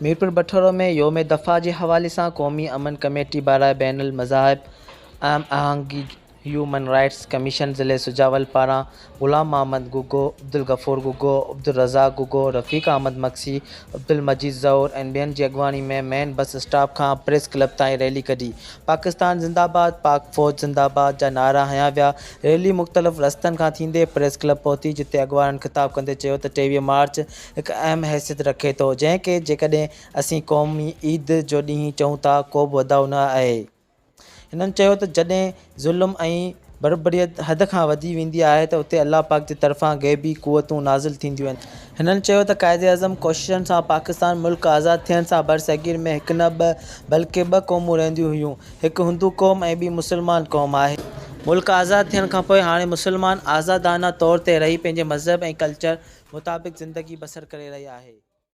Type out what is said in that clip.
मीरपुर बठोरो में योम दफ़ा के हवाले से क़ौमी अमन कमेटी बाराए बैनुल मज़ाहिब आम आहंगी ह्यूमन राइट्स कमीशन ज़िले सुजावल पारा गुलाम मोहम्मद गुगो, अब्दुल गफ़ूर गुगो, अब्दुल रज़ाक गुगो, रफ़ीक अहमद मक्सी, अब्दुल मजीद ज़ौर ऐं ॿियनि जी अॻवानी में मेन बस स्टॉप खां प्रेस क्लब ताईं रैली कढी। पाकिस्तान ज़िंदाबाद, पाक फ़ौज ज़िंदाबाद जा नारा हया विया। रैली मुख़्तलिफ़ रस्तनि खां थींदे प्रेस क्लब पहुती, जिते अॻवाननि ख़िताब कंदे चयो त 23 मार्च हिकु अहम हैसियत रखे थो, जंहिंखे जेकॾहिं असीं क़ौमी ईद जो ॾींहुं चऊं था, को बि वाधाउ न आहे। हिननि चयो त जॾहिं ज़ुल्म ऐं बर्बरियत हद खां वधी वेंदी आहे त उते अल्लाह पाक जे तरफ़ां ग़ैबी क़ुवतूं नाज़िल थींदियूं आहिनि। हिननि चयो त क़ाइदे आज़म कोशिशनि सां पाकिस्तान मुल्क आज़ादु थियण सां बरसगीर में हिकु न बल्कि ॿ क़ौमूं रहंदियूं हुयूं, हिकु हिंदू क़ौम ऐं ॿी मुसलमान क़ौम आहे। मुल्क आज़ादु थियण खां पोइ हाणे मुसलमान आज़ादाना तौर ते रही पंहिंजे मज़हब ऐं कल्चर मुताबिक़ ज़िंदगी बसर करे रहिया आहे।